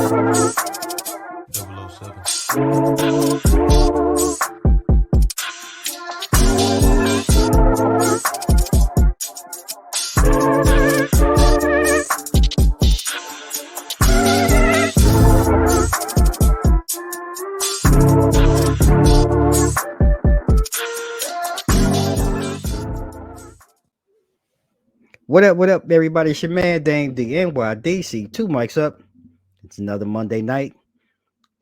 What up, everybody? It's your man, damednydc. Two mics up. It's another Monday night.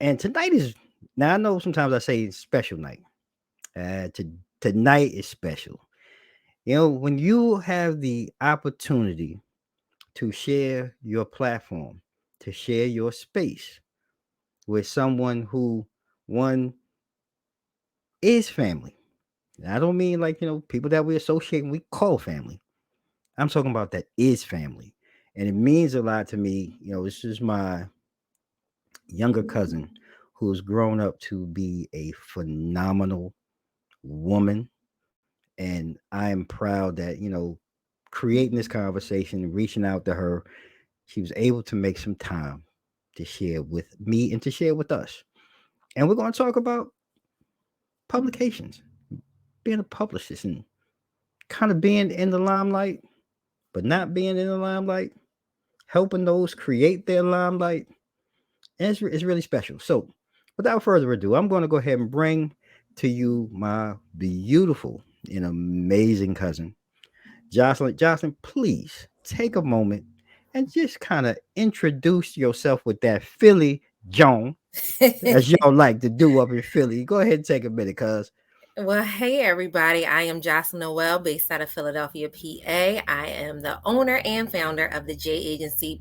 And tonight is, now I know sometimes I say it's special night. Tonight is special. You know, when you have the opportunity to share your platform, to share your space with someone who, one, is family. And I don't mean like, people that we associate and we call family. I'm talking about that is family. And it means a lot to me. This is my younger cousin who's grown up to be a phenomenal woman. And I am proud that, creating this conversation, reaching out to her, she was able to make some time to share with me and to share with us. And we're going to talk about publications, being a publicist and kind of being in the limelight, but not being in the limelight, helping those create their limelight. And it's really special. So without further ado, I'm going to go ahead and bring to you my beautiful and amazing cousin, Jocelyn. Jocelyn, please take a moment and just kind of introduce yourself with that Philly Joan, as y'all like to do up in Philly. Go ahead and take a minute, cuz. Well, hey everybody, I am Jocelyn Noelle based out of Philadelphia, PA. I am the owner and founder of the J Agency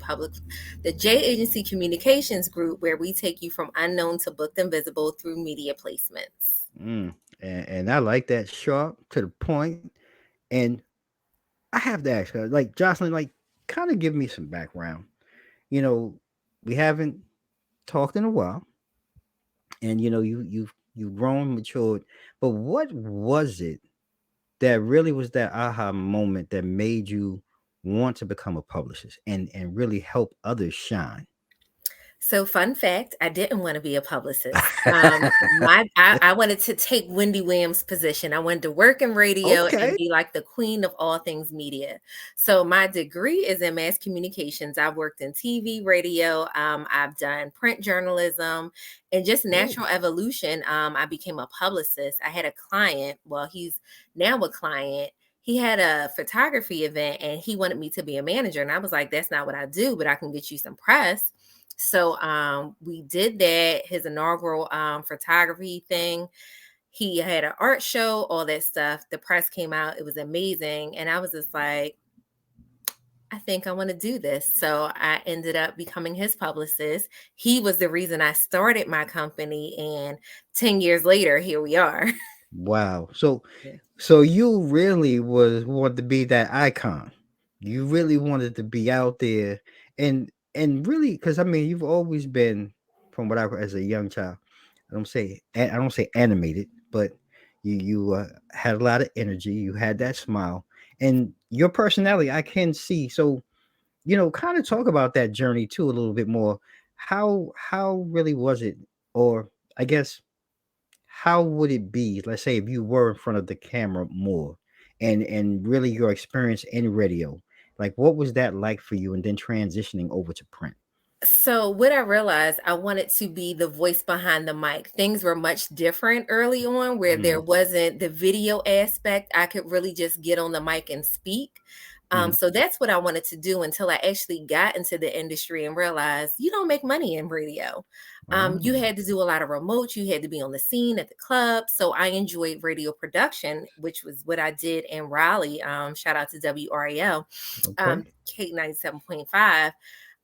Communications Group, where we take you from unknown to booked and visible through media placements. And I like that, sharp to the point. And I have to ask her, like, Jocelyn, like, kind of give me some background. You know, we haven't talked in a while, and you've grown, matured. But what was it that really was that aha moment that made you want to become a publicist and really help others shine? So, fun fact, I didn't want to be a publicist. I wanted to take Wendy Williams' position. I wanted to work in radio and Okay. be like the queen of all things media. So, my degree is in mass communications. I've worked in TV, radio. I've done print journalism, and just Oh, natural evolution. I became a publicist. I had a client. Well, he's now a client. He had a photography event and he wanted me to be a manager. And I was like, that's not what I do, but I can get you some press. So we did that, his inaugural photography thing. He had an art show, all that stuff. The press came out. It was amazing. And I was just like, I think I want to do this. So I ended up becoming his publicist. He was the reason I started my company. And 10 years later, here we are. wow. So you really wanted to be that icon. You really wanted to be out there and really, because I mean you've always been, from what I as a young child, I don't say animated, but you had a lot of energy. You had that smile and your personality. I can see. So kind of talk about that journey too a little bit more. How really was it, or I guess how would it be, let's say, if you were in front of the camera more and really your experience in radio, like what was that like for you, and then transitioning over to print? So what I realized, I wanted to be the voice behind the mic. Things were much different early on where there Mm, wasn't the video aspect. I could really just get on the mic and speak. mhm. So that's what I wanted to do until I actually got into the industry and realized you don't make money in radio. You Oh, had to do a lot of remote. You had to be on the scene at the club. So I enjoyed radio production, which was what I did in Raleigh. Shout out to WRAL, okay. K 97.5.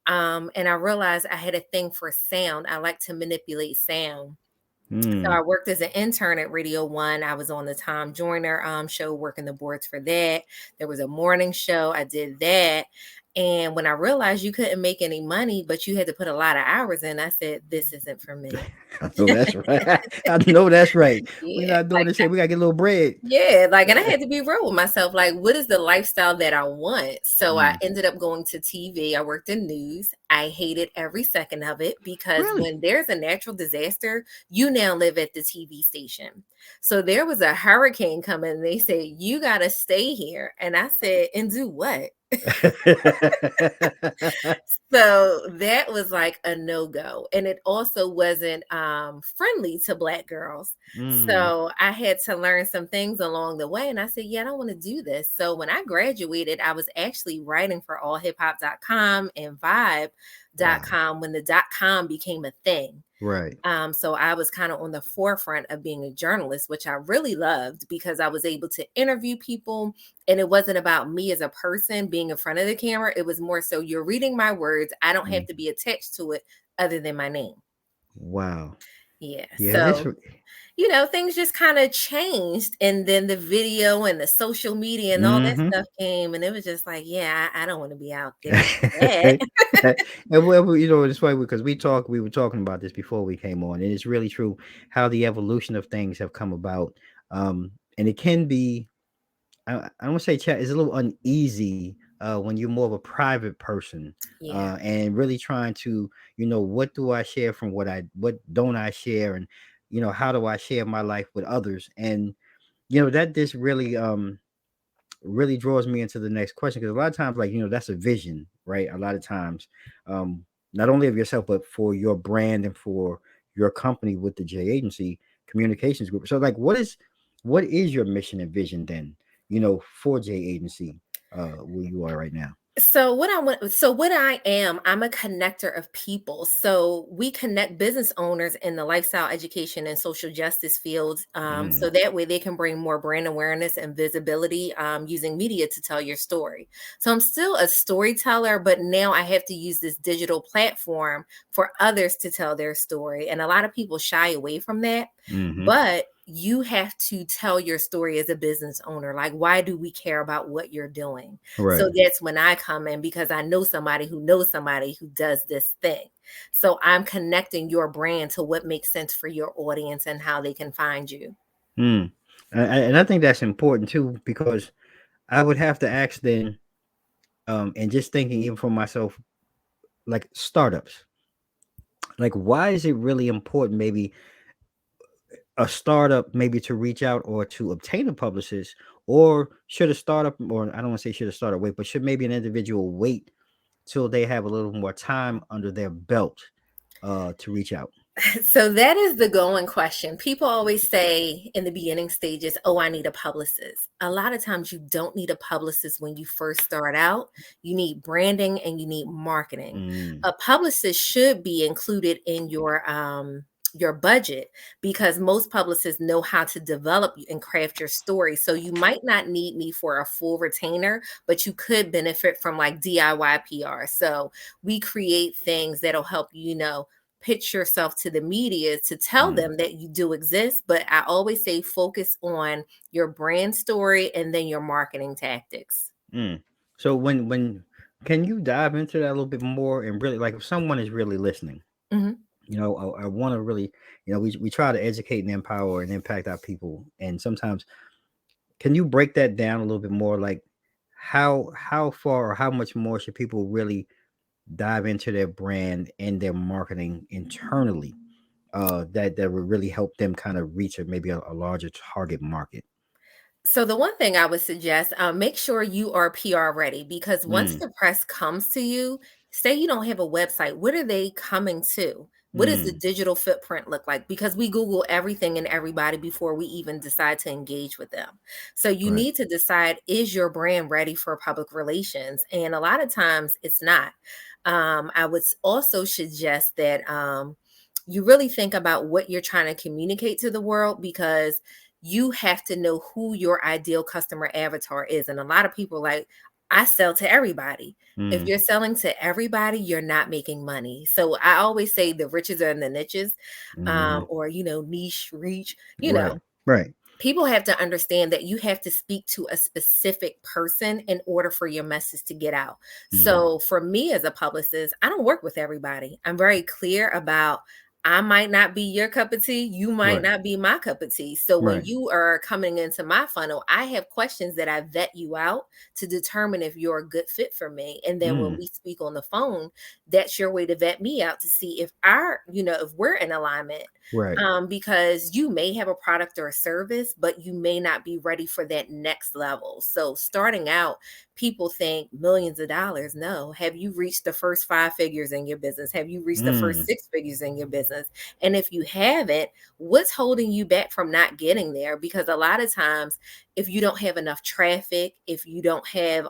And I realized I had a thing for sound. I like to manipulate sound. So Mm, I worked as an intern at Radio One. I was on the Tom Joyner show, working the boards for that. There was a morning show. I did that. And when I realized you couldn't make any money, but you had to put a lot of hours in, I said, this isn't for me. I know that's right. I know that's right. We're Yeah. not doing this here. We gotta get a little bread. Yeah, like, and I had to be real with myself. Like, what is the lifestyle that I want? So I Mm. ended up going to TV. I worked in news. I hated every second of it because Really? when there's a natural disaster, you now live at the TV station. So there was a hurricane coming, and they said, you got to stay here. And I said, and do what? So that was like a no-go. And it also wasn't friendly to Black girls. Mm. So I had to learn some things along the way. And I said, yeah, I don't want to do this. So when I graduated, I was actually writing for allhiphop.com and Wow. vibe.com when the .com became a thing. Right. So I was kind of on the forefront of being a journalist, which I really loved because I was able to interview people. And it wasn't about me as a person being in front of the camera. It was more so you're reading my words. I don't have Mm. to be attached to it other than my name. Wow. Yeah. Yeah, this. So, things just kind of changed. And then the video and the social media and all that Mm-hmm. stuff came. And it was just like, yeah, I don't want to be out there for that. And it's funny because we were talking about this before we came on, and it's really true how the evolution of things have come about. And it can be, I don't want to say chat, it's a little uneasy when you're more of a private person, Yeah. and really trying to, what do I share from what don't I share, and how do I share my life with others, and that this really draws me into the next question, because a lot of times, like, that's a vision, right? A lot of times, um not only of yourself but for your brand and for your company with the J Agency Communications Group. So, like, what is your mission and vision then, for J Agency, where you are right now? So what I am, I'm a connector of people. So we connect business owners in the lifestyle education and social justice fields. So Mm. that way they can bring more brand awareness and visibility using media to tell your story. So I'm still a storyteller, but now I have to use this digital platform for others to tell their story. And a lot of people shy away from that. Mm-hmm. But you have to tell your story as a business owner. Like, why do we care about what you're doing? Right. So that's when I come in because I know somebody who knows somebody who does this thing. So I'm connecting your brand to what makes sense for your audience and how they can find you. Mm. And I think that's important too, because I would have to ask then, and just thinking even for myself, like startups, like, why is it really important, maybe a startup, maybe to reach out or to obtain a publicist, or should a startup, or I don't want to say should a startup wait, but should maybe an individual wait till they have a little more time under their belt to reach out? So that is the going question. People always say in the beginning stages, oh, I need a publicist. A lot of times you don't need a publicist when you first start out. You need branding and you need marketing. Mm. A publicist should be included in your budget because most publicists know how to develop and craft your story. So you might not need me for a full retainer, but you could benefit from like DIY PR. So we create things that'll help pitch yourself to the media to tell Mm. them that you do exist. But I always say focus on your brand story and then your marketing tactics. Mm. So when can you dive into that a little bit more, and really, like, if someone is really listening, Mhm. I want to really, we try to educate and empower and impact our people, and sometimes, can you break that down a little bit more, like how far or how much more should people really dive into their brand and their marketing internally, that would really help them kind of reach maybe a larger target market? So the one thing I would suggest, make sure you are PR ready because once Mm. the press comes to you, say you don't have a website, what are they coming to? What does the Mm. digital footprint look like? Because we Google everything and everybody before we even decide to engage with them. So you Right. need to decide, is your brand ready for public relations? And a lot of times it's not. I would also suggest that you really think about what you're trying to communicate to the world because you have to know who your ideal customer avatar is. And a lot of people like, I sell to everybody. If Mm. you're selling to everybody, you're not making money. So I always say the riches are in the niches, Hmm. or niche reach. Right. Right. People have to understand that you have to speak to a specific person in order for your message to get out. Mm-hmm. So for me as a publicist, I don't work with everybody. I'm very clear about I might not be your cup of tea. You might Right. not be my cup of tea. So when Right. you are coming into my funnel, I have questions that I vet you out to determine if you're a good fit for me. And then when Mm. we speak on the phone, that's your way to vet me out to see if if we're in alignment, Right. because you may have a product or a service, but you may not be ready for that next level. So starting out, people think millions of dollars. No. Have you reached the first 5 figures in your business? Have you reached the first Mm. 6 figures in your business? And if you haven't, what's holding you back from not getting there? Because a lot of times, if you don't have enough traffic, if you don't have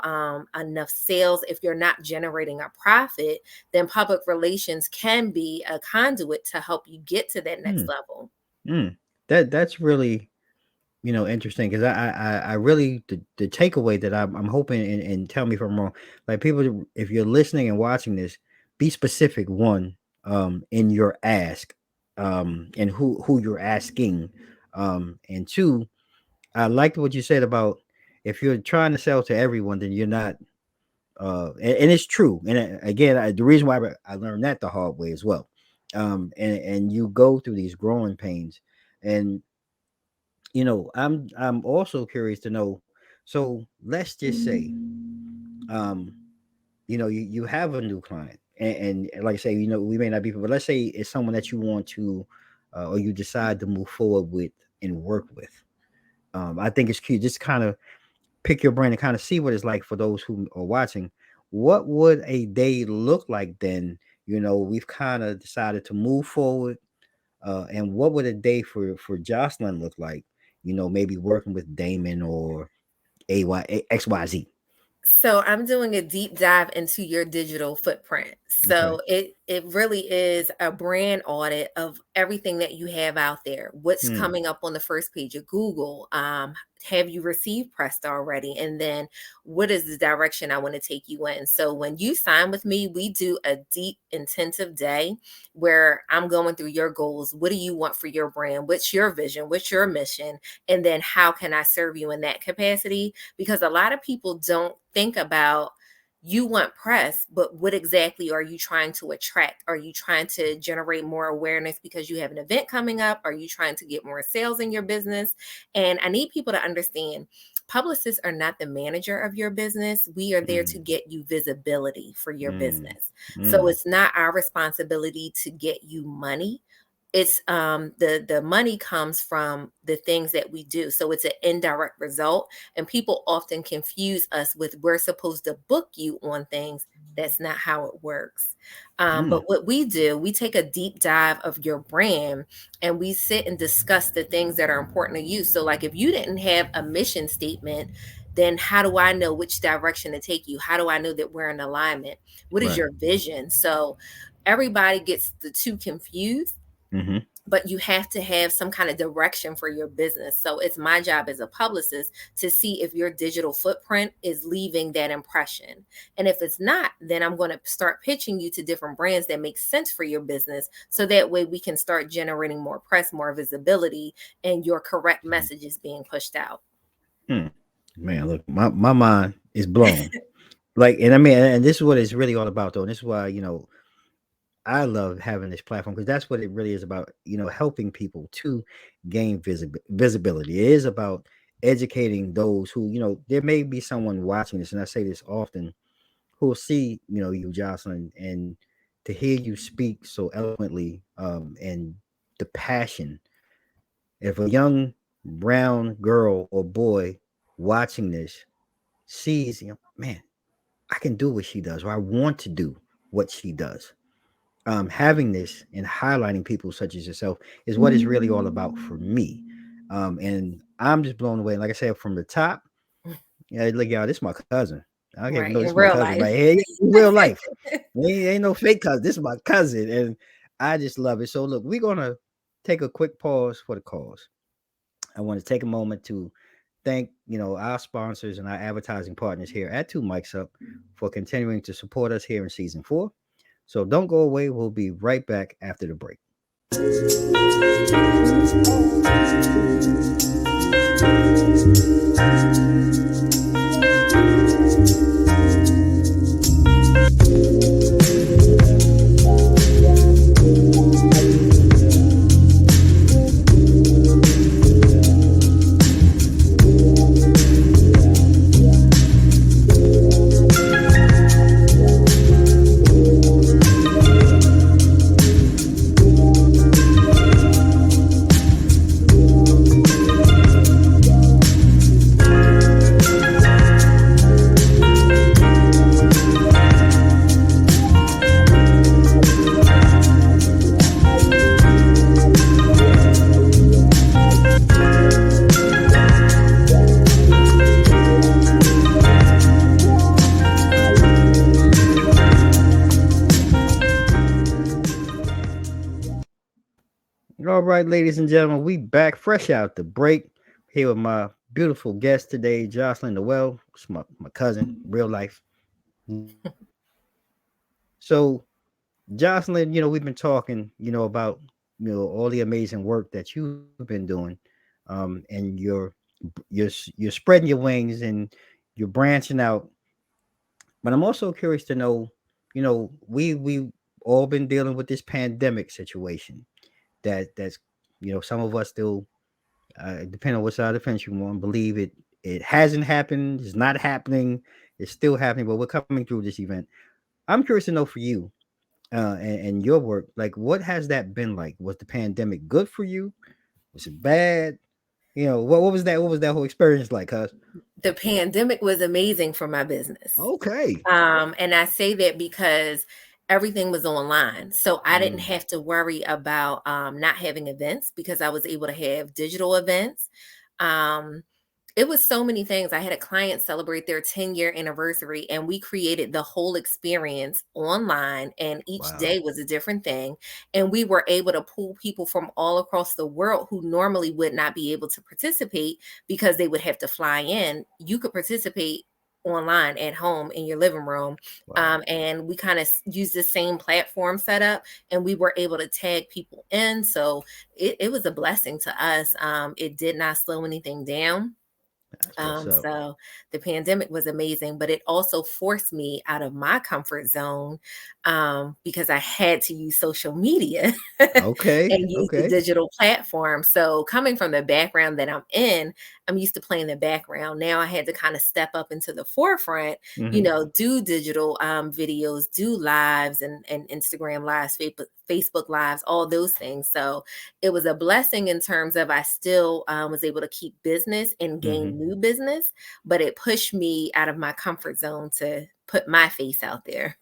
enough sales, if you're not generating a profit, then public relations can be a conduit to help you get to that next Mm. level. Mm. That's really, interesting, because I really, the takeaway that I'm hoping, and tell me if I'm wrong, like, people, if you're listening and watching this, be specific, one, in your ask, and who you're asking, and two, I liked what you said about, if you're trying to sell to everyone, then you're not, and it's true. And again, the reason why I learned that the hard way as well, and you go through these growing pains, and I'm also curious to know. So let's just say, um, you have a new client, and like I say, we may not be, but let's say it's someone that you want to, or you decide to move forward with and work with. I think it's cute. Just kind of pick your brain and kind of see what it's like for those who are watching. What would a day look like then? We've kind of decided to move forward, and what would a day for Jocelyn look like? Maybe working with Damon or XYZ. So I'm doing a deep dive into your digital footprint. Okay. So it really is a brand audit of everything that you have out there. What's Hmm. coming up on the first page of Google? Have you received Prest already? And then what is the direction I want to take you in? So when you sign with me, we do a deep, intensive day where I'm going through your goals. What do you want for your brand? What's your vision? What's your mission? And then how can I serve you in that capacity? Because a lot of people don't think about, you want press, but what exactly are you trying to attract? Are you trying to generate more awareness because you have an event coming up? Are you trying to get more sales in your business? And I need people to understand, publicists are not the manager of your business. We are there to Mm. get you visibility for your Mm. business. So Mm. it's not our responsibility to get you money. It's the money comes from the things that we do. So it's an indirect result. And people often confuse us with, we're supposed to book you on things. That's not how it works. Mm. But what we do, we take a deep dive of your brand and we sit and discuss the things that are important to you. So, like, if you didn't have a mission statement, then how do I know which direction to take you? How do I know that we're in alignment? What is Right. your vision? So everybody gets the two confused, Mm-hmm. but you have to have some kind of direction for your business. So it's my job as a publicist to see if your digital footprint is leaving that impression. And if it's not, then I'm going to start pitching you to different brands that make sense for your business. So that way we can start generating more press, more visibility, and your correct message is being pushed out. Mm. Man, look, my mind is blown. Like, and I mean, and this is what it's really all about, though. And this is why, I love having this platform, because that's what it really is about, helping people to gain visibility. It is about educating those who, there may be someone watching this, and I say this often, who will see, you, Jocelyn, and to hear you speak so eloquently, and the passion. If a young brown girl or boy watching this sees, man, I can do what she does, or I want to do what she does. Having this and highlighting people such as yourself is what it's really all about for me. And I'm just blown away. Like I said, from the top, yeah, look, y'all, this is my cousin. I don't even know, Right. this is In my real cousin right life. here. In real life. Ain't no fake cousin. This is my cousin. And I just love it. So look, we're gonna take a quick pause for the cause. I want to take a moment to thank, our sponsors and our advertising partners here at Two Mics Up for continuing to support us here in season 4. So don't go away. We'll be right back after the break. All right, ladies and gentlemen, we back fresh out the break here with my beautiful guest today, Jocelyn Noelle. It's my cousin, real life. So, Jocelyn, we've been talking, about all the amazing work that you've been doing, and you're spreading your wings and you're branching out. But I'm also curious to know, we all been dealing with this pandemic situation that's some of us still depending on what side of the fence you want, believe it hasn't happened, it's not happening, it's still happening, but we're coming through this event. I'm curious to know for you, and your work, like what has that been like? Was the pandemic good for you? Was it bad? What was that? What was that whole experience like, cuz? The pandemic was amazing for my business. Okay. And I say that because everything was online. So I didn't Mm, have to worry about not having events because I was able to have digital events. Um, it was so many things. I had a client celebrate their 10-year anniversary, and we created the whole experience online, and each wow. day was a different thing. And we were able to pull people from all across the world who normally would not be able to participate because they would have to fly in. You could participate online at home in your living room. Wow. And we kind of used the same platform setup, and we were able to tag people in. So it was a blessing to us. It did not slow anything down. That's what's up. So the pandemic was amazing, but it also forced me out of my comfort zone, because I had to use social media Okay. and use the Okay. digital platform. So coming from the background that I'm in, I'm used to playing the background. Now I had to kind of step up into the forefront, Hmm. do digital videos, do lives and Instagram lives, Facebook lives, all those things. So it was a blessing in terms of I still was able to keep business and Hmm. gain new business, but it pushed me out of my comfort zone to put my face out there.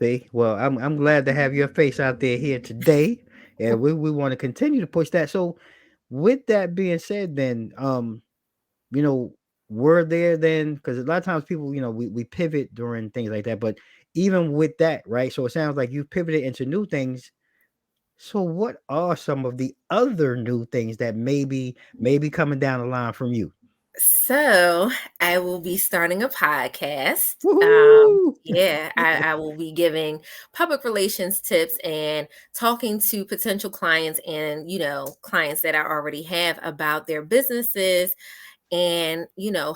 See, well, I'm glad to have your face out there here today, and we want to continue to push that. So, with that being said, then, you know, were there then, because a lot of times people, we pivot during things like that, but even with that, right? So it sounds like you pivoted into new things. So, what are some of the other new things that maybe coming down the line from you? So I will be starting a podcast. Woohoo! Yeah, I will be giving public relations tips and talking to potential clients and, clients that I already have about their businesses and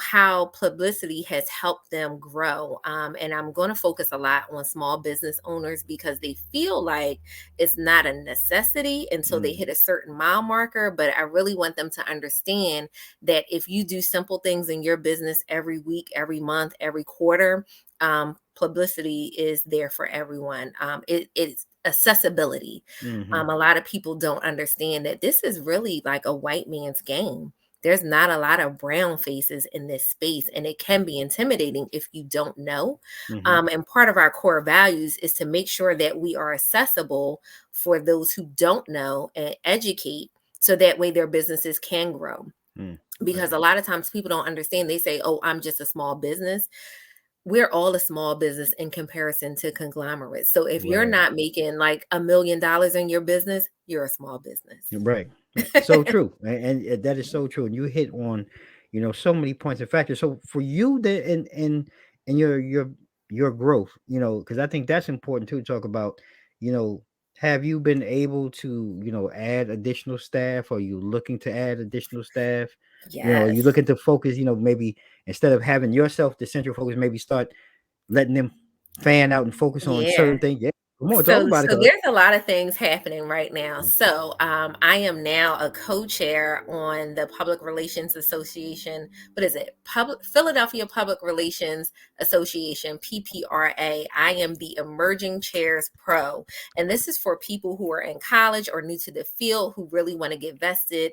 how publicity has helped them grow. And I'm going to focus a lot on small business owners because they feel like it's not a necessity until they Mm, hit a certain mile marker. But I really want them to understand that if you do simple things in your business every week, every month, every quarter, publicity is there for everyone. It's accessibility. mm-hmm, A lot of people don't understand that this is really like a white man's game. There's not a lot of brown faces in this space, and it can be intimidating if you don't know. mm-hmm, And part of our core values is to make sure that we are accessible for those who don't know and educate so that way their businesses can grow. mm, Because right, a lot of times people don't understand. They say, "Oh, I'm just a small business." We're all a small business in comparison to conglomerates. So if you're right. not making like $1 million in your business, you're a small business. Right. Right. So true. And that is so true. And you hit on, so many points and factors. So for you that in your growth, because I think that's important too to talk about, you know, have you been able to, add additional staff? Are you looking to add additional staff? Are you Yes. looking to focus, maybe instead of having yourself the central focus, maybe start letting them fan out and focus on Yeah. certain things? Yeah. Come on, talk So, about it, so cuz. there's a lot of things happening right now. So, I am now a co-chair on the Public Relations Association. What is it? Public Philadelphia Public Relations Association (PPRA). I am the Emerging Chairs Pro, and this is for people who are in college or new to the field who really want to get vested.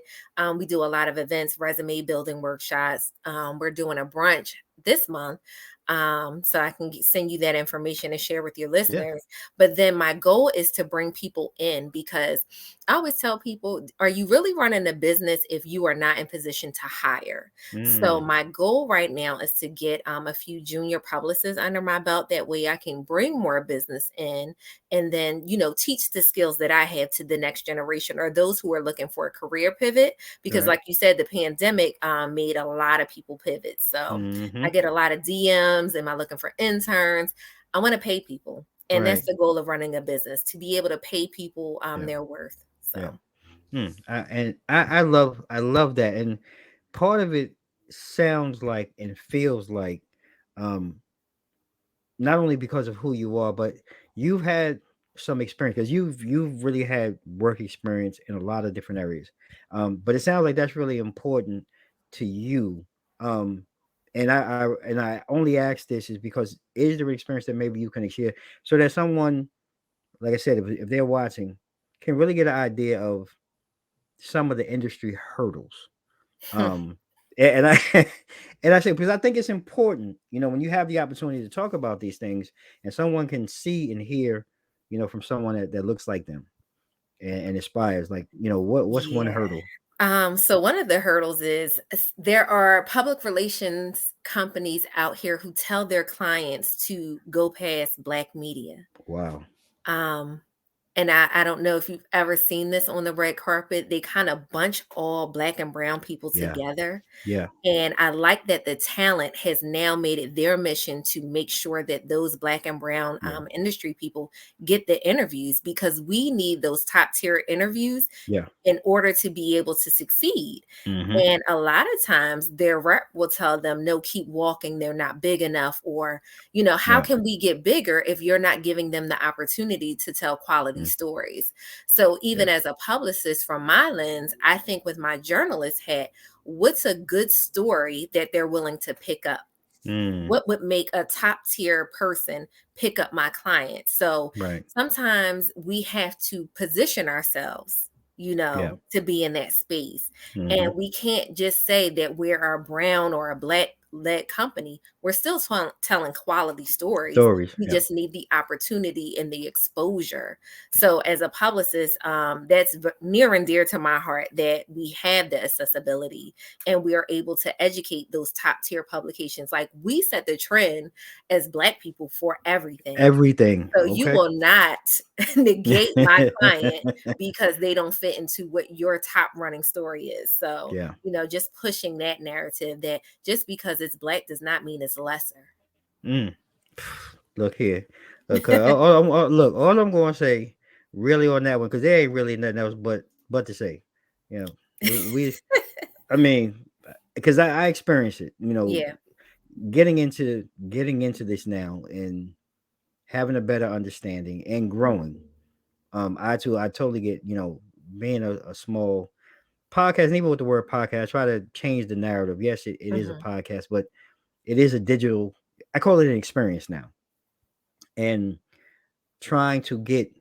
We do a lot of events, resume building workshops. We're doing a brunch this month. So I can send you that information and share with your Yeah. listeners. But then my goal is to bring people in, because I always tell people, are you really running a business if you are not in position to hire? So Mm, my goal right now is to get a few junior publicists under my belt. That way I can bring more business in, and then, teach the skills that I have to the next generation, or those who are looking for a career pivot. Because right. like you said, the pandemic made a lot of people pivot. So I Mm-hmm. get a lot of DMs. Am I looking for interns? I want to pay people. And that's Right. the goal of running a business, to be able to pay people Yeah. their worth. Yeah. So, I love that. And part of it sounds like and feels like, um, not only because of who you are, but you've had some experience, because you've really had work experience in a lot of different areas. But it sounds like that's really important to you. Um, and I only ask this is because is there an experience that maybe you can share, so that someone, like I said, if they're watching, can really get an idea of some of the industry hurdles. Um, and I and I say, because I think it's important, when you have the opportunity to talk about these things, and someone can see and hear, from someone that looks like them, and inspires. Like, what's one yeah. hurdle? So one of the hurdles is there are public relations companies out here who tell their clients to go past Black media. Wow. Um, and I don't know if you've ever seen this on the red carpet. They kind of bunch all Black and brown people Yeah. together. Yeah. And I like that the talent has now made it their mission to make sure that those Black and brown Yeah. industry people get the interviews, because we need those top tier interviews Yeah. in order to be able to succeed. Mm-hmm. And a lot of times their rep will tell them, no, keep walking. They're not big enough. Or, how Yeah. can we get bigger if you're not giving them the opportunity to tell quality Mm, stories? So yeah. even as a publicist, from my lens, I think with my journalist hat, what's a good story that they're willing to pick up? Mm, What would make a top tier person pick up my client? So right. sometimes we have to position ourselves, Yeah. to be in that space. Mm-hmm. And we can't just say that we're a brown or a Black led company. We're still telling quality stories. Stories. We Yeah. just need the opportunity and the exposure. So, as a publicist, that's near and dear to my heart, that we have the accessibility and we are able to educate those top tier publications. Like, we set the trend as Black people for everything. Everything. So you Okay. will not negate my client because they don't fit into what your top running story is. So, Yeah. just pushing that narrative that just because it's Black does not mean it's lesser. Mm. Look here. Okay. Look, all I'm going to say, really, on that one, because there ain't really nothing else but to say. We I mean, because I experienced it. Yeah. Getting into this now and having a better understanding and growing. I totally get, being a small podcast, and even with the word podcast, I try to change the narrative. Yes, it is a Hmm. podcast, but it is a digital. I call it an experience now, and trying to get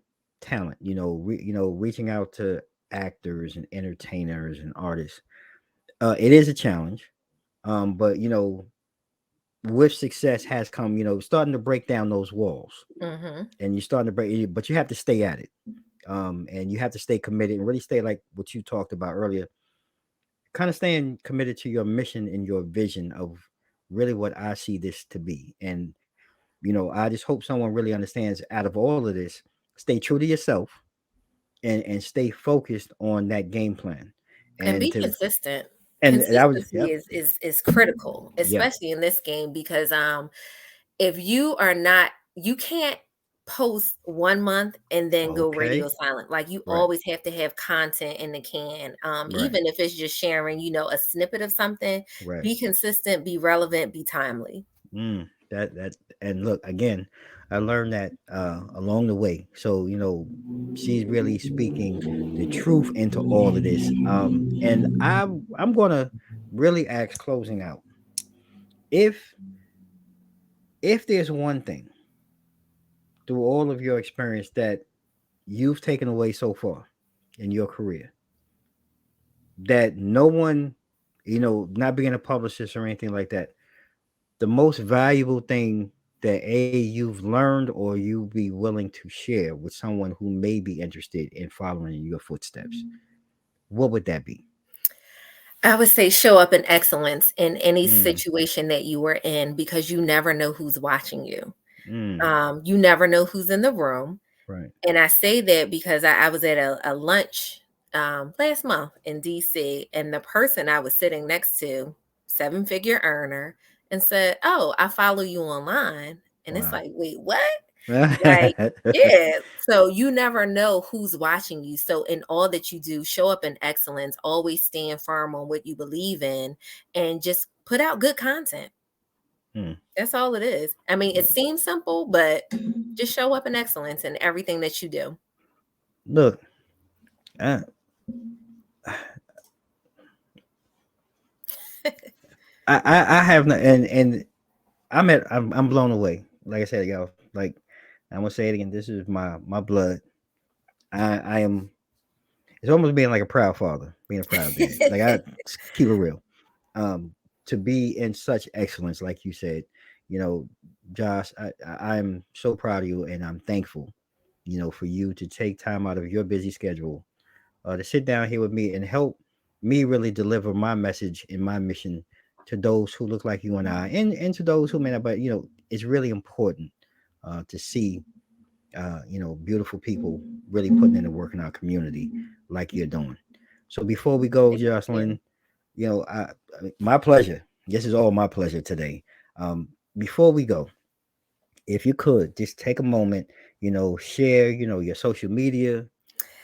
talent. Reaching out to actors and entertainers and artists. It is a challenge, but with success has come. Starting to break down those walls, Hmm. and you're starting to break. But you have to stay at it, and you have to stay committed and really stay like what you talked about earlier. Kind of staying committed to your mission and your vision of really what I see this to be. And I just hope someone really understands, out of all of this, stay true to yourself, and stay focused on that game plan. And And be to consistent. and that was, Consistency yep. is critical, Yeah. especially in this game, because if you are not, you can't post 1 month and then go radio Okay. silent. Like you Right. always have to have content in the can. Right. Even if it's just sharing, a snippet of something, Right. be consistent, be relevant, be timely. That and look again, I learned that along the way. So she's really speaking the truth into all of this. And I'm gonna really ask closing out if there's one thing through all of your experience that you've taken away so far in your career that no one, not being a publicist or anything like that, the most valuable thing that you've learned or you be willing to share with someone who may be interested in following in your footsteps, what would that be? I would say show up in excellence in any Mm, situation that you are in because you never know who's watching you. mm, You never know who's in the room. right. And I say that because I was at a lunch last month in DC, and the person I was sitting next to, seven-figure earner, and said, "Oh, I follow you online." And it's Wow. like, wait, what? Like, yeah. So you never know who's watching you. So in all that you do, show up in excellence, always stand firm on what you believe in, and just put out good content. Mm, That's all it is. I mean, it seems simple, but just show up in excellence in everything that you do. look, I, I have not, and I'm blown away. Like I said, y'all, like I'm gonna say it again. This is my blood. I am. It's almost being like a proud father, being a proud dad. Like I keep it real. Um, to be in such excellence, like you said, you know, Josh, I'm so proud of you, and I'm thankful, for you to take time out of your busy schedule to sit down here with me and help me really deliver my message and my mission to those who look like you and I, and to those who may not. But it's really important to see beautiful people really putting in the work in our community like you're doing. So before we go, Thank you. Jocelyn, my pleasure. This is all my pleasure today. Before we go, if you could just take a moment, share, your social media,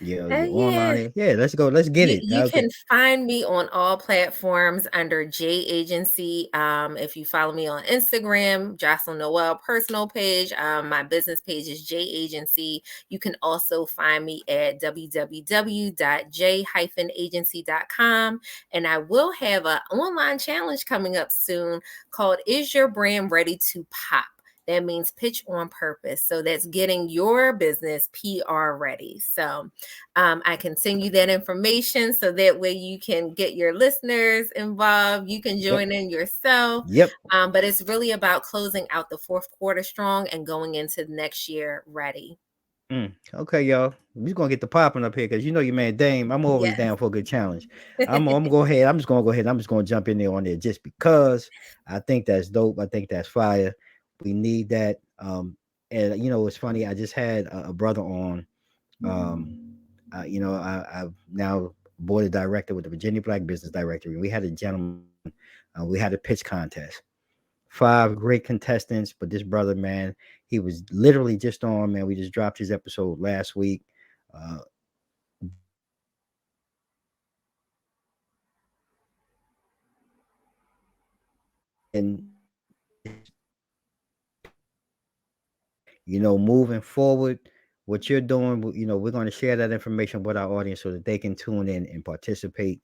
your Yeah. online. Yeah, let's go. Let's get You it. you can find me on all platforms under J Agency. If you follow me on Instagram, Jocelyn Noelle personal page. My business page is J Agency. You can also find me at www.j-agency.com. And I will have an online challenge coming up soon called Is Your Brand Ready to Pop? That means pitch on purpose. So that's getting your business PR ready. So I can send you that information so that way you can get your listeners involved. You can Yep. join in yourself. Yep. But it's really about closing out the fourth quarter strong and going into next year ready. Okay, y'all. We're gonna get the popping up here because your man Dame. I'm always Yes. down for a good challenge. I'm gonna go ahead. I'm just gonna go ahead. I'm just gonna jump in there on there just because I think that's dope. I think that's fire. We need that. And it's funny. I just had a brother on. Um, I've now board of director with the Virginia Black Business Directory. We had a gentleman. We had a pitch contest. 5 great contestants, but this brother, man, he was literally just on, man. We just dropped his episode last week. Uh, and moving forward, what you're doing, we're going to share that information with our audience so that they can tune in and participate.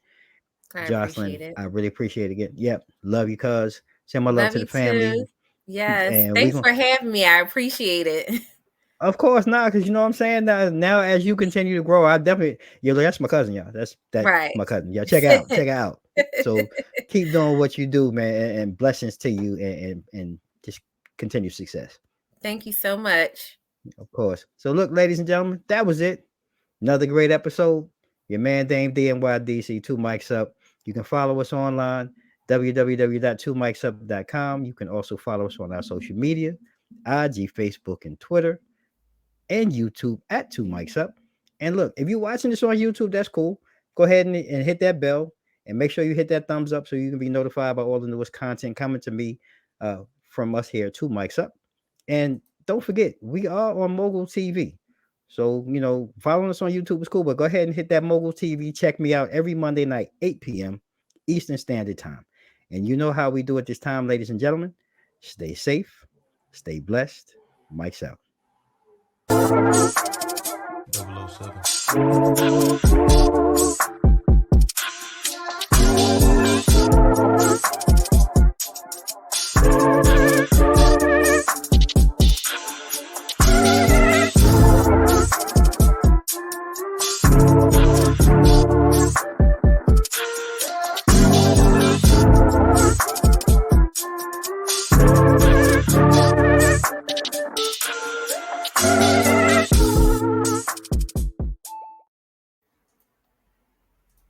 I Jocelyn, appreciate it. I really appreciate it again. Yep, love you, cuz. Send my love Love to the you too. family, Yes. and we Thanks going. for having me. I appreciate it. Of course not, because you know what I'm saying. Now, as you continue to grow, I definitely, that's my cousin, y'all. That's Right. my cousin. Yeah, check it out. So keep doing what you do, man, and blessings to you, and just continue success. Thank you so much. Of course. So look, ladies and gentlemen, that was it. Another great episode. Your man Dame DNYDC, two mics up. You can follow us online, www.2micsup.com. You can also follow us on our social media, IG, Facebook, and Twitter, and YouTube at Two Mics Up. And look, if you're watching this on YouTube, that's cool. Go ahead and hit that bell and make sure you hit that thumbs up so you can be notified about all the newest content coming to me from us here, Two Mics Up. And don't forget, we are on Mogul TV. So, following us on YouTube is cool, but go ahead and hit that Mogul TV. Check me out every Monday night, 8 p.m. Eastern Standard Time. And you know how we do at this time, ladies and gentlemen. Stay safe, stay blessed. Mike's out. 007.